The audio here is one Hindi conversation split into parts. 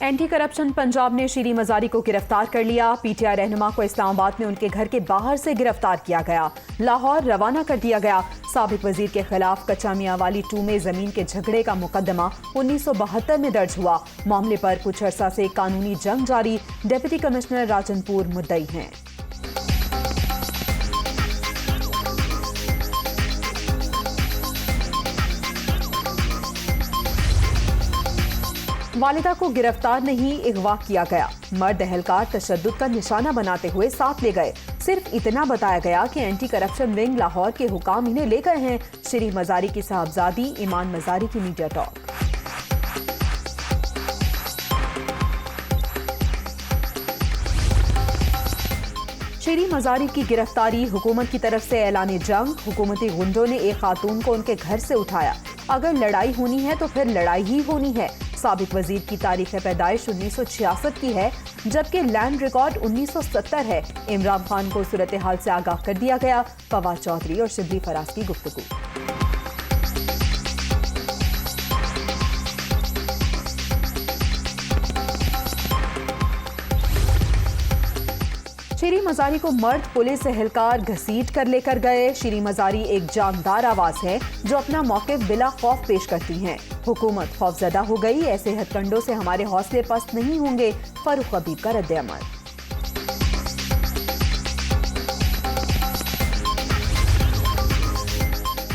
एंटी करप्शन पंजाब ने शीरी मजारी को गिरफ्तार कर लिया। पीटीआई रहनुमा को इस्लामाबाद में उनके घर के बाहर से गिरफ्तार किया गया, लाहौर रवाना कर दिया गया। साबिक वजीर के खिलाफ कच्चा मियां वाली 2 में जमीन के झगड़े का मुकदमा 1972 में दर्ज हुआ। मामले पर कुछ अरसा से कानूनी जंग जारी। डिप्टी कमिश्नर राजनपुर मुद्दई हैं। वालिदा को गिरफ्तार नहीं अगवा किया गया। मर्द एहलकार तशद्दुद का निशाना बनाते हुए साथ ले गए। सिर्फ इतना बताया गया कि एंटी करप्शन विंग लाहौर के हुकाम इन्हें ले गए हैं। शीरी मजारी की साहबजादी ईमान मजारी की मीडिया टॉक। शीरी मजारी की गिरफ्तारी हुकूमत की तरफ से ऐलान जंग। हुकूमती गुंडों ने एक खातून को उनके घर से उठाया। अगर लड़ाई होनी है तो फिर लड़ाई ही होनी है। साबिक वजीर की तारीख पैदाइश 1966 की है, जबकि लैंड रिकॉर्ड 1970 है। इमरान खान को सूरत हाल से आगाह कर दिया गया। फवाद चौधरी और शिबली फराज की गुफ्तगू। शीरी मजारी को मर्द पुलिस एहलकार घसीट कर लेकर गए। शीरी मजारी एक जानदार आवाज है जो अपना मौक़िफ़ बिला खौफ पेश करती हैं। हुकूमत खौफजदा हो गई, ऐसे हथकंडों से हमारे हौसले पस्त नहीं होंगे। फारूक हबीब का रद्द-ए-अमल।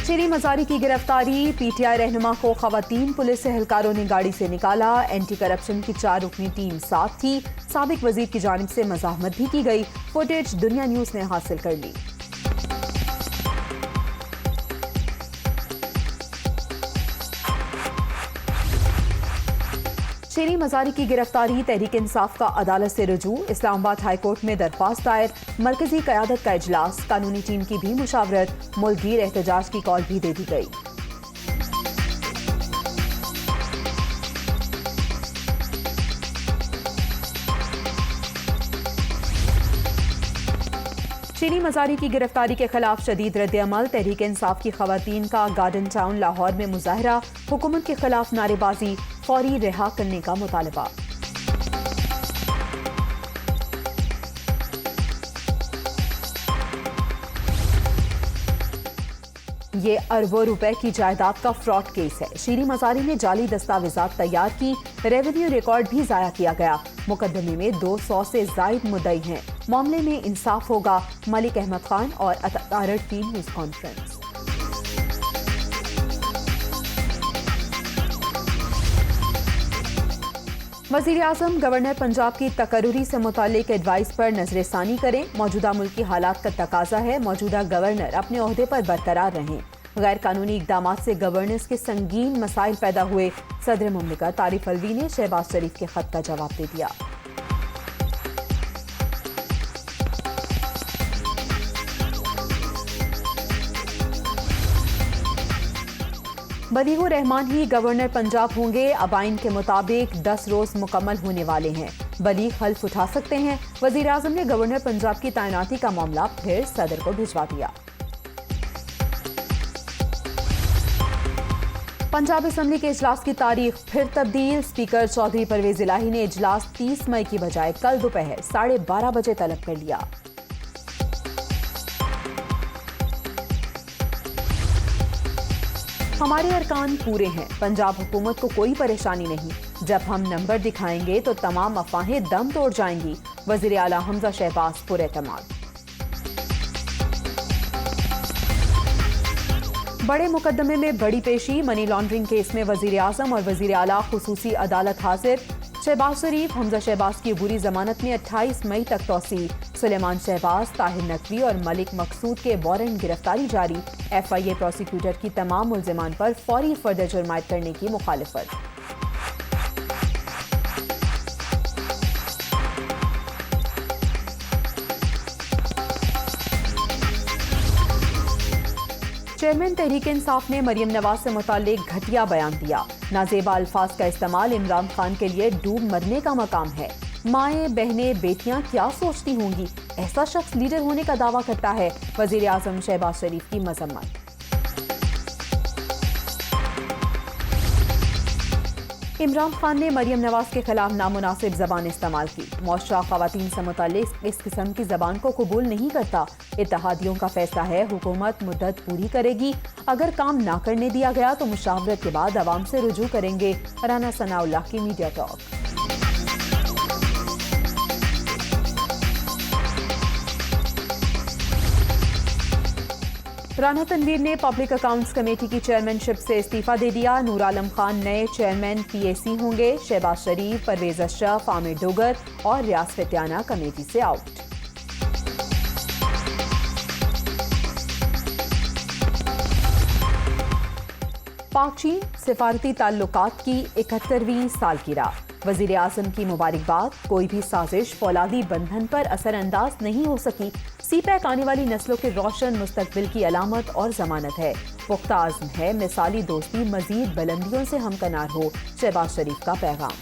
शीरी मजारी की गिरफ्तारी। पीटीआई रहनुमा को खवातीन पुलिस एहलकारों ने गाड़ी से निकाला। एंटी करप्शन की 4 रुकनी टीम साथ थी। साबिक वजीर की जानिब से मज़ाहमत भी की गई। फुटेज दुनिया न्यूज़ ने हासिल कर ली। शीरी मजारी की गिरफ्तारी। तहरीक इंसाफ का अदालत से रुजू। इस्लामाबाद हाई कोर्ट में दरख्वास्त दायर। मरकजी क़यादत का इजलास। कानूनी टीम की भी मुशावरत। मुल्कगीर एहतजाज की कॉल भी दे दी गई। शीरी मजारी की गिरफ्तारी के खिलाफ शदीद रद्द-ए-अमल। तहरीक इंसाफ की खवातीन का गार्डन टाउन लाहौर में मुजाहरा। हुकूमत के खिलाफ नारेबाजी। फौरी रिहा करने का मुतालबा। ये अरबों रुपए की जायदाद का फ्रॉड केस है। शीरी मजारी ने जाली दस्तावेजात तैयार की। रेवेन्यू रिकॉर्ड भी जाया किया गया। मुकदमे में 200 से जायद मुद्दई हैं। मामले में इंसाफ होगा। मलिक अहमद खान और अतारट की न्यूज कॉन्फ्रेंस। वज़ीर आज़म गवर्नर पंजाब की तकर्रुरी से मुतालिक एडवाइस पर नजरसानी करें। मौजूदा मुल्की हालात का तकाजा है मौजूदा गवर्नर अपने ओहदे पर बरकरार रहें। गैर कानूनी इक़दामात से गवर्नेंस के संगीन मसाइल पैदा हुए। सदर मुमलिकत आरिफ अलवी ने शहबाज शरीफ के खत का जवाब दे दिया। बलीगुर रहमान ही गवर्नर पंजाब होंगे। अबाइन के मुताबिक 10 रोज मुकम्मल होने वाले हैं। बलीग हल्फ उठा सकते हैं। वजीर आजम ने गवर्नर पंजाब की तैनाती का मामला फिर सदर को भिजवा दिया। पंजाब असम्बली के इजलास की तारीख फिर तब्दील। स्पीकर चौधरी परवेज इलाही ने इजलास 30 मई की बजाय कल दोपहर 12:30 बजे तलब कर लिया। हमारे अरकान पूरे हैं। पंजाब हुकूमत को कोई परेशानी नहीं। जब हम नंबर दिखाएंगे तो तमाम अफवाहें दम तोड़ जाएंगी। वज़ीर आला हमजा शहबाज पुरएतमाद। बड़े मुकदमे में बड़ी पेशी। मनी लॉन्ड्रिंग केस में वज़ीर आज़म और वज़ीर आला खुसूसी अदालत हाजिर। शहबाज शरीफ हमजा शहबाज की अबूरी जमानत में 28 मई तक तौसी। सुलेमान शहबाज, ताहिर नकवी और मलिक मकसूद के वारंट गिरफ्तारी जारी। FIA प्रोसिक्यूटर की तमाम मुल्जिमान पर फौरी फर्दर जुर्मायत करने की मुखालिफत। चेयरमैन तहरीक इंसाफ ने मरियम नवाज से मुतालिक घटिया बयान दिया। नाजेबा अल्फाज का इस्तेमाल इमरान खान के लिए डूब मरने का मकाम है। माएँ बहनें बेटियां क्या सोचती होंगी, ऐसा शख्स लीडर होने का दावा करता है। वजीर आजम शहबाज शरीफ की मजम्मत। इमरान खान ने मरियम नवाज के खिलाफ नामुनासिब जबान इस्तेमाल की। मुआशरा खवातीन से मुताल्लिक इस किस्म की जबान को कबूल नहीं करता। इत्तेहादियों का फैसला है, हुकूमत मुद्दत पूरी करेगी। अगर काम ना करने दिया गया तो मुशावरत के बाद अवाम से रुजू करेंगे। राना सनाउल्लाह की मीडिया टॉक। राना तनवीर ने पब्लिक अकाउंट्स कमेटी की चेयरमैनशिप से इस्तीफा दे दिया। नूर आलम खान नए चेयरमैन PAC होंगे। शहबाज शरीफ, परवेज अशरफ, आमिर डोगर और रियाज फतियाना कमेटी से आउट। पाक चीन सिफारती ताल्लुकात की 71वीं सालगिरह। वजीर आजम की मुबारकबाद। कोई भी साजिश फौलादी बंधन पर असरअंदाज नहीं हो सकी। CPEC आने वाली नस्लों के रोशन मुस्तकबिल की अलामत और जमानत है। पुख्ता आज़म है, मिसाली दोस्ती मजीद बुलंदियों से हमकनार हो। शहबाज शरीफ का पैगाम।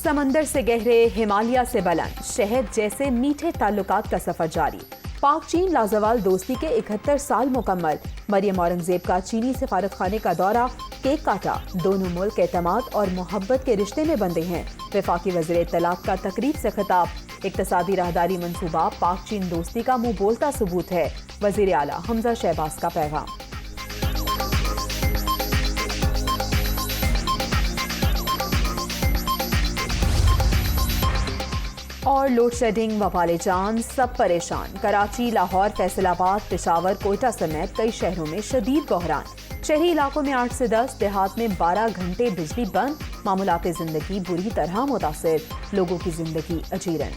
समंदर से गहरे, हिमालय से बुलंद, शहद जैसे मीठे ताल्लुकात का सफर जारी। पाक चीन लाजवाल दोस्ती के 71 साल मुकम्मल। मरियम औरंगजेब का चीनी सिफारत खाने का दौरा, केक काटा। दोनों मुल्क एतमाद और मोहब्बत के रिश्ते में बंधे हैं। वफाकी वज़ीर इत्तलात का तकरीब से खिताब। इक्तसादी राहदारी मंसूबा पाक चीन दोस्ती का मुंह बोलता सबूत है। वज़ीर आला हमजा शहबाज का पैगाम। और लोड शेडिंग, वबाले जान, सब परेशान। कराची, लाहौर, फैसलाबाद, पेशावर, कोयटा समेत कई शहरों में शदीद बहरान। शहरी इलाकों में 8 से 10, देहात में 12 घंटे बिजली बंद। मामूलात जिंदगी बुरी तरह मुतासिर, लोगों की जिंदगी अजीरन।